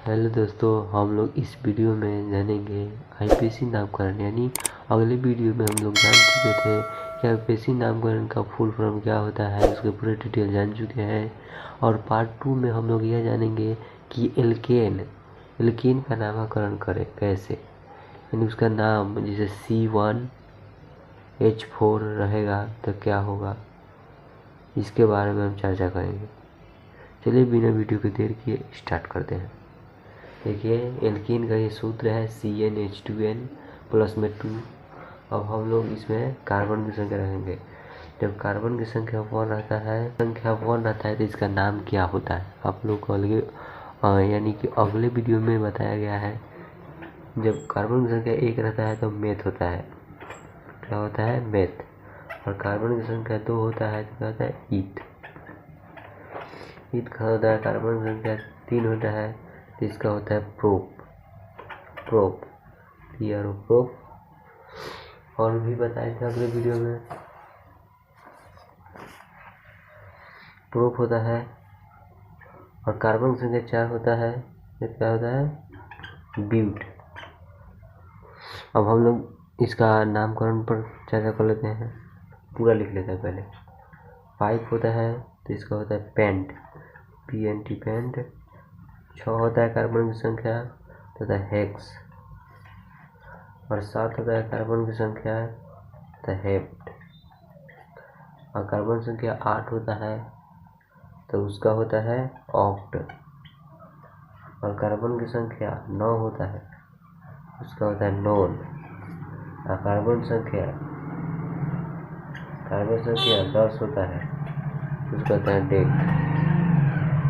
Hello दोस्तों, हम लोग इस वीडियो में जानेंगे आईपीसी नामकरण। यानी अगले वीडियो में हम लोग जान चुके थे कि आईपीसी नामकरण का फुल फॉर्म क्या होता है, उसके पूरे डिटेल जान चुके हैं। और पार्ट 2 में हम लोग यह जानेंगे कि एल्केन का नामकरण करें कैसे। यानी उसका नाम जैसे C1H4 रहेगा तो क्या होगा, इसके बारे में हम चर्चा करेंगे। चलिए बिना वीडियो के देर किए स्टार्ट करते हैं। देखिए, एल्कीन का ये सूत्र है CnH2n प्लस में 2। अब हम लोग इसमें कार्बन की संख्या रखेंगे। जब कार्बन की संख्या 1 रहता है तो इसका नाम क्या होता है आप लोग को अलग यानी कि अगले वीडियो में बताया गया है। जब कार्बन की संख्या 1 रहता है तो मेथ होता है। क्या होता है? मेथ। और कार्बन की संख्या 2 होता है तो क्या होता है? ईथ का होता है। कार्बन की संख्या 3 होता है तो इसका होता है प्रोप। और भी बताए थे अगले वीडियो में। प्रोप होता है और कार्बन की संख्या 4 होता है तो क्या होता है? ब्यूट। अब हम लोग इसका नामकरण पर चर्चा कर लेते हैं, पूरा लिख लेते हैं पहले। 5 होता है तो इसका होता है पेंट, PNT पेंट। 6 होता है कार्बन की संख्या तो होता है हेक्स। और 7 होता है कार्बन की संख्या तो हेप्ट। और कार्बन संख्या 8 होता है तो उसका होता है ऑक्ट। और कार्बन की संख्या 9 होता है उसका होता है नोन। और कार्बन संख्या 10 होता है उसका होता है डेक।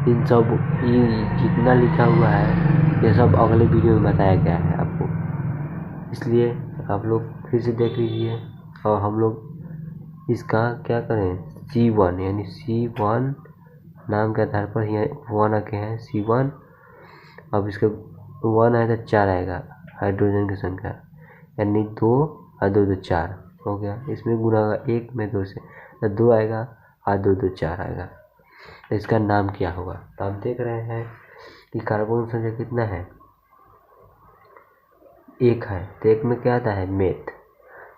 इन सब ये जितना लिखा हुआ है ये सब अगले वीडियो में बताया गया है आपको, इसलिए आप लोग फिर से देख लीजिए। और हम लोग इसका क्या करें, C1 यानी C1 नाम के आधार पर यहाँ 1 रखे हैं C1। अब इसका 1 आएगा 4 आएगा हाइड्रोजन की संख्या, यानी 2 और 2 2 4 हो गया। इसमें गुना होगा 1 में 2 से तो 2 आएगा और 2 2 4 आएगा। तो इसका नाम क्या होगा? तो आप देख रहे हैं कि कार्बन की संख्या कितना है? 1 है तो 1 में क्या आता है? मेथ।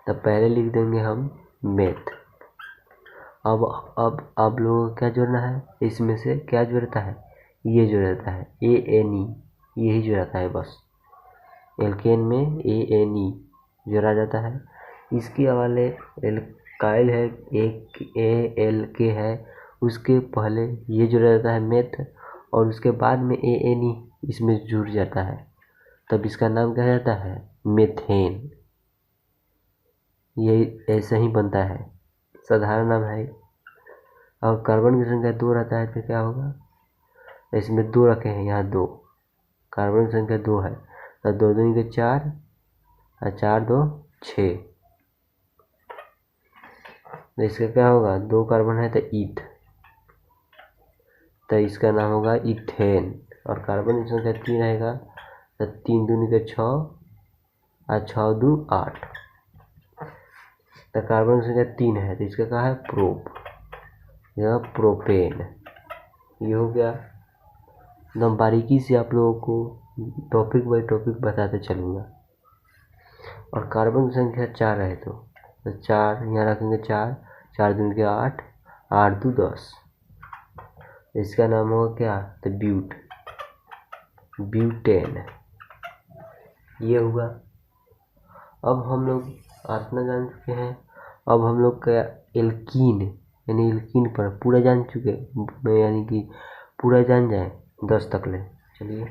तो पहले लिख देंगे हम मेथ। अब आप लोगों को क्या जोड़ना है? इसमें से क्या जोड़ता है? ये जोड़ता है ANE, यही जोड़ता है बस। एल्केन में ANE जोड़ा जाता है। इसके हवाले एल्काइल है, एक ALK है, उसके पहले ये जोड़ा जाता है मेथ और उसके बाद में ANE इसमें जुड़ जाता है, तब इसका नाम क्या जाता है? मेथेन। ये ऐसा ही बनता है, साधारण नाम है। और कार्बन की संख्या 2 रहता है तो क्या होगा? इसमें 2 रखे हैं, यहाँ 2, कार्बन की संख्या 2 है तो 2 दूनी के 4 और 4 2 6। तो इसका क्या होगा? 2 कार्बन है तो ईथ, तो इसका नाम होगा इथेन। और कार्बन की संख्या 3 रहेगा तो 3 दूनी के 6 और 6 2 8। तो कार्बन की संख्या 3 है तो इसका क्या है? प्रोप, यह प्रोपेन। ये हो गया। एकदम बारीकी से आप लोगों को टॉपिक बाई टॉपिक बताते चलूँगा। और कार्बन की संख्या 4 है तो 4 यहाँ रखेंगे, 4 4 दूनी के 8 8 2 10। इसका नाम होगा क्या? तो ब्यूटेन। ये हुआ। अब हम लोग इतना जान चुके हैं। अब हम लोग का एल्कीन यानी एल्कीन पर पूरा जान चुके, यानी कि पूरा जान जाए 10 तक ले। चलिए,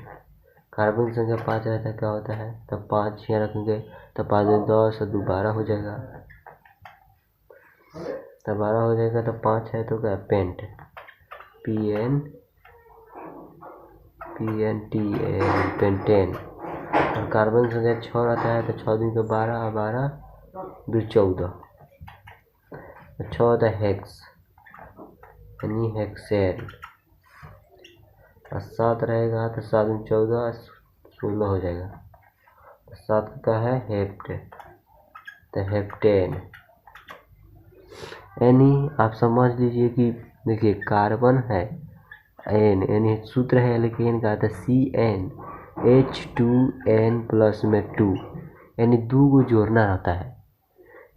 कार्बन की संख्या 5 रहता है, क्या होता है? तब 5 यहाँ रखेंगे तो 5 में 10 और 2 12 हो जाएगा। तब 12 हो जाएगा तो 5 है तो क्या? Paint, pentane. और कार्बन की संख्या 6 रहता है तो 6 दूनी के 12 और 12 2 14। 6 होता है हेक्स यानी हेक्सेन। और 7 रहेगा तो 7 दूनी 14 16 हो जाएगा। 7 का है हेप्ट, तो हेप्टेन। यानी आप समझ लीजिए कि देखिए कार्बन है N, यानी सूत्र है एल्केन का, तो CN H2N प्लस में 2, यानी 2 को जोड़ना होता है।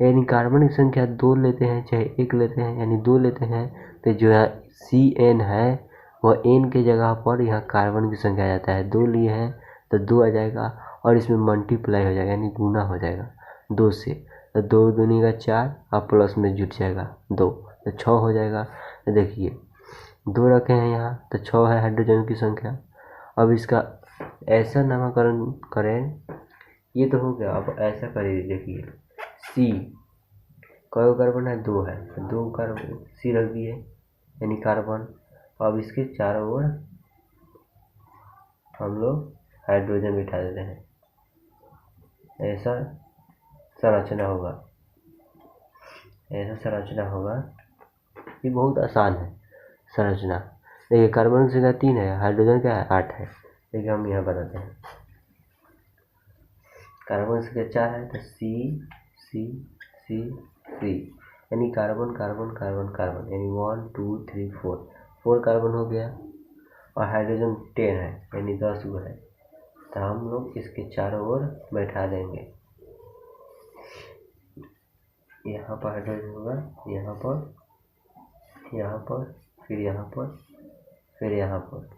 यानी कार्बन की संख्या 2 लेते हैं चाहे 1 लेते हैं, यानी 2 लेते हैं तो जो है CN है वह N के जगह पर यहाँ कार्बन की संख्या आ जाता है। 2 लिए हैं तो 2 आ जाएगा और इसमें मल्टीप्लाई हो जाएगा यानी गुना हो जाएगा 2 से, तो 2 दूनी का 4 और प्लस में जुट जाएगा 2 तो 6 हो जाएगा। तो देखिए 2 रखे हैं यहाँ तो 6 है हाइड्रोजन की संख्या। अब इसका ऐसा नामकरण करें, ये तो हो गया। अब ऐसा करिए, देखिए C कई कार्बन है 2 है तो 2 कार्बन C रख दिए यानी कार्बन। अब इसके चारों ओर हम लोग हाइड्रोजन बिठा देते हैं, ऐसा संरचना होगा, ऐसा संरचना होगा। ये बहुत आसान है संरचना। देखिए कार्बन की संख्या 3 है, हाइड्रोजन क्या है 8 है। देखिए हम यहाँ बताते हैं, कार्बन की संख्या 4 है तो C यानी कार्बन कार्बन कार्बन कार्बन यानी 1 2 3 4 कार्बन हो गया। और हाइड्रोजन 10 है यानी 10 गो है, तो हम लोग इसके चारों ओर बैठा देंगे। यहाँ पर हाइड्रोजन होगा, यहाँ पर, यहाँ पर, फिर यहाँ पर, फिर यहाँ पर,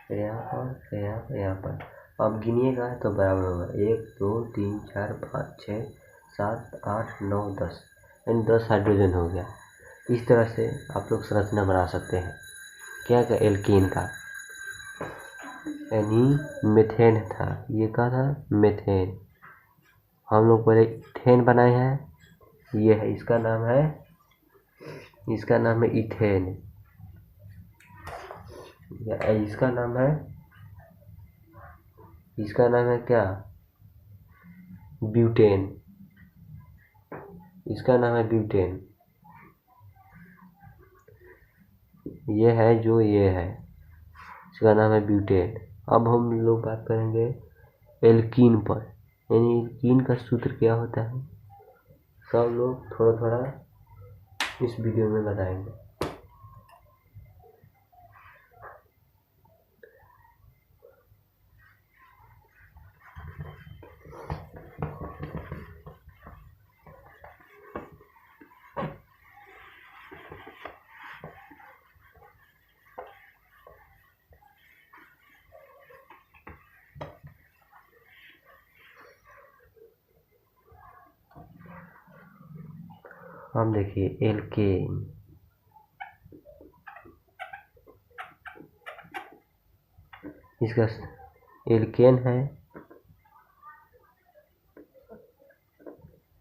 फिर यहाँ पर, फिर यहाँ पर, यहाँ पर। अब गिनिएगा तो बराबर होगा 1 2 3 4 5 6 7 8 9 10 यानी 10 हाइड्रोजन हो गया। इस तरह से आप लोग संरचना बना सकते हैं। क्या का एल्कीन का, यानी मेथेन था, ये क्या था मेथेन। हम लोग पहले इथेन बनाए हैं, ये है इसका नाम है इथेन, इसका नाम है क्या ब्यूटेन, इसका नाम है ब्यूटेन। ये है जो ये है, इसका नाम है ब्यूटेन। अब हम लोग बात करेंगे एल्कीन पर, यानी एल्कीन का सूत्र क्या होता है, सब लोग थोड़ा थोड़ा इस वीडियो में बताएंगे। हम देखिए एल्केन, इसका एल्केन है,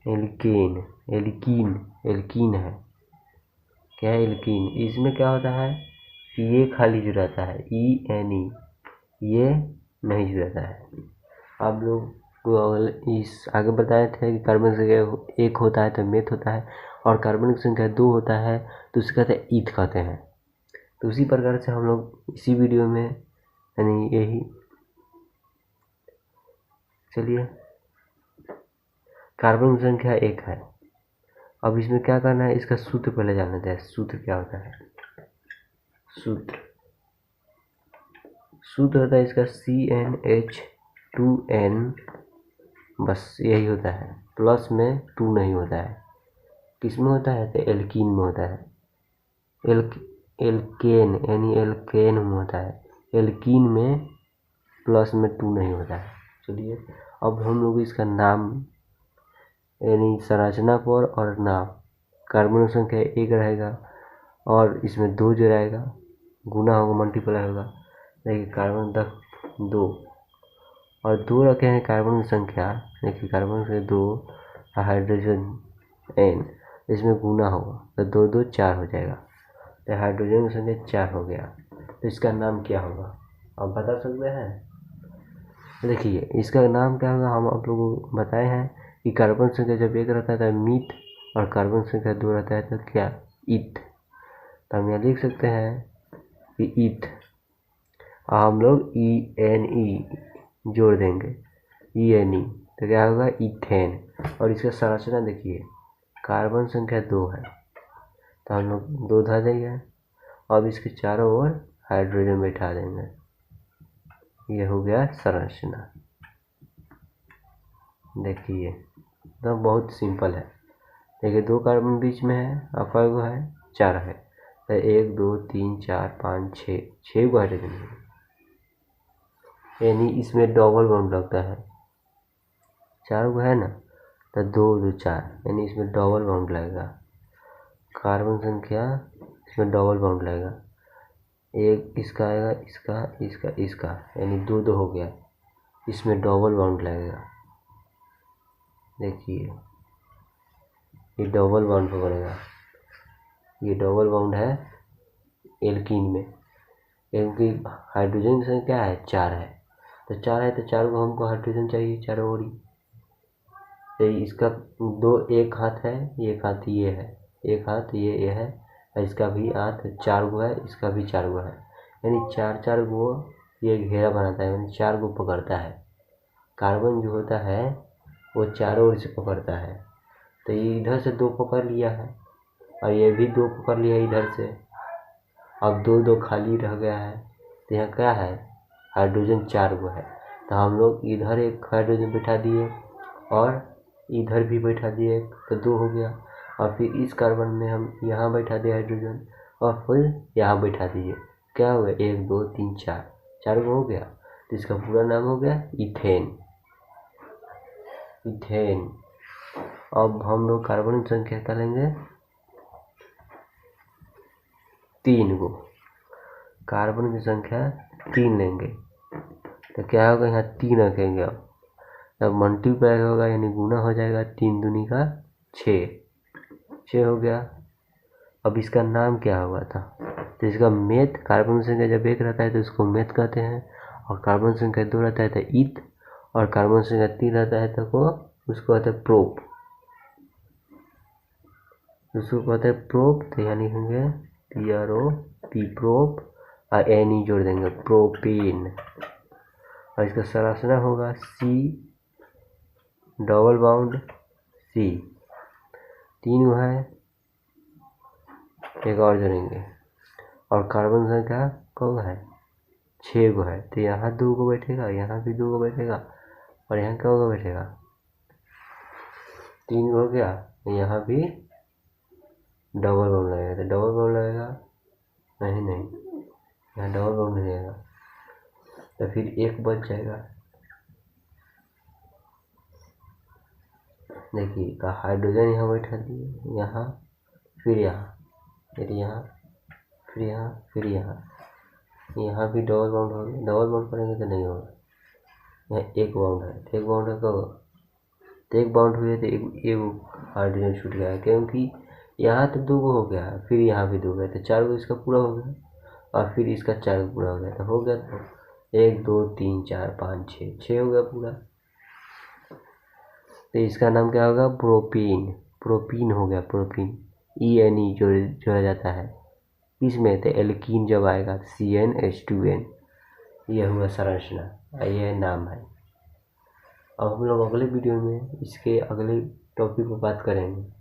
एल्कीन है। क्या है एल्कीन, इसमें क्या होता है कि ये खाली जो रहता है ENE, ये नहीं जुड़ता है। आप लोग को इस आगे बताए थे कि कार्बन की संख्या 1 होता है तो मेथ होता है, और कार्बन की संख्या 2 होता है तो उसे कहते हैं ईथ कहते हैं। तो उसी प्रकार से हम लोग इसी वीडियो में यानी यही, चलिए कार्बन की संख्या 1 है। अब इसमें क्या करना है, इसका सूत्र पहले जान लेते हैं। सूत्र क्या होता है, सूत्र होता है इसका CnH2n, बस यही होता है, प्लस में 2 नहीं होता है। किस में होता है तो एल्कीन में होता है, एल्केन यानी एल्केन में होता है, एल्कीन में प्लस में 2 नहीं होता है। चलिए अब हम लोग इसका नाम यानी संरचना पर और नाम, कार्बन संख्या 1 रहेगा और इसमें 2 जो रहेगा गुना होगा मल्टीप्लाई होगा। देखिए कार्बन तक 2 और 2 रखे हैं कार्बन की संख्या, देखिए कार्बन से 2 हाइड्रोजन N, इसमें गुना होगा तो 2 2 4 हो जाएगा, तो हाइड्रोजन की संख्या 4 हो गया। तो इसका नाम क्या होगा आप बता सकते हैं। देखिए इसका नाम क्या होगा, हम आप लोगों को बताए हैं कि कार्बन संख्या जब 1 रहता है तो मीथ, और कार्बन संख्या 2 रहता है तो क्या ईथ। तो हम यहाँ लिख सकते हैं कि ईथ, हम लोग ENE जोड़ देंगे, ENE तो क्या होगा इथेन। और इसका संरचना देखिए, कार्बन संख्या 2 है तो हम लोग 2 धर देंगे, अब इसके चारों ओर हाइड्रोजन बैठा देंगे, ये हो गया संरचना। देखिए तो बहुत सिंपल है। देखिए 2 कार्बन बीच में है और कई है 4 है, तो 1 2 3 4 5 6 गो हाइड्रोजन है, यानी इसमें डबल बॉन्ड लगता है। 4 गो है ना, तो 2 2 4, यानी इसमें डबल बॉन्ड लगेगा। कार्बन संख्या इसमें डबल बॉन्ड लगेगा, एक इसका आएगा, इसका, यानी 2 2 हो गया, इसमें डबल बॉन्ड लगेगा। देखिए ये डबल बॉन्ड पकड़ेगा, ये डबल बॉन्ड है एल्कीन में, क्योंकि हाइड्रोजन की संख्या है 4 है, तो 4 है तो 4 को हमको हाइड्रोजन चाहिए, 4 और। तो इसका 2 एक हाथ है, एक हाथ ये है, एक हाथ ये है, इसका भी हाथ 4 गो है, इसका भी 4 गो है, यानी 4 4 गो ये घेरा बनाता है, यानी 4 गो पकड़ता है। कार्बन जो होता है वो चारों ओर से पकड़ता है, तो ये इधर से 2 पकड़ लिया है और ये भी 2 पकड़ लिया इधर से, अब 2 2 खाली रह गया है, तो यहाँ क्या है, हाइड्रोजन 4 गो है, तो हम लोग इधर एक हाइड्रोजन बैठा दिए और इधर भी बैठा दिए, तो 2 हो गया, और फिर इस कार्बन में हम यहाँ बैठा दिए हाइड्रोजन और फिर यहाँ बैठा दिए, क्या हो गया 1 2 3 4, 4 गो हो गया, तो इसका पूरा नाम हो गया इथेन। इथेन। अब हम लोग कार्बन की संख्या क्या लेंगे, 3 गो, कार्बन की संख्या 3 लेंगे, तो क्या होगा, यहाँ 3 रखेंगे। अब मल्टीप्लाई होगा यानी गुना हो जाएगा, 3 दूनी का 6 हो गया। अब इसका नाम क्या हुआ था, तो इसका मेथ, कार्बन संख्या जब 1 रहता है तो इसको मेथ कहते हैं, और कार्बन संख्या 2 रहता है तो ईथ, और कार्बन संख्या 3 रहता है तो उसको कहते हैं प्रोप, उसको कहते हैं प्रोप, तो यानी होंगे PROP प्रोप, और NE जोड़ देंगे प्रोपेन, और इसका संरचना होगा C डबल बाउंड C, 3 गो है, एक और जोड़ेंगे, और कार्बन संख्या कौन है 6 गो है, तो यहाँ 2 गो बैठेगा, यहाँ भी 2 गो बैठेगा, और यहाँ क्या गो बैठेगा 3 गो हो गया, यहाँ भी डबल बाउंड लगेगा, तो डबल बाउंड लगेगा, नहीं यहाँ डबल बाउंड नहीं लगेगा, तो फिर एक बच जाएगा। देखिए तो हाइड्रोजन यहाँ बैठा दिए, यहाँ फिर यहाँ, फिर यहाँ, फिर यहाँ, फिर यहाँ भी डबल बाउंड हो गया, डबल बाउंड करेंगे तो नहीं होगा, यहाँ एक बाउंड है, एक बाउंड है तो एक बाउंड हुए तो एक हाइड्रोजन छूट गया, क्योंकि यहाँ तो 2 गो हो गया, फिर यहाँ भी 2 गया, तो 4 गो इसका पूरा हो गया, और फिर इसका 4 गो पूरा हो गया, तो हो गया, तो 1 2 3 4 5 6 हो गया पूरा। तो इसका नाम क्या होगा, प्रोपीन, प्रोपीन हो गया, प्रोपीन, ENE जोड़ा जाता है इसमें, तो एल्कीन जब आएगा तो CnH2n, यह हुआ संरचना, यह नाम है। अब हम लोग अगले वीडियो में इसके अगले टॉपिक पर बात करेंगे।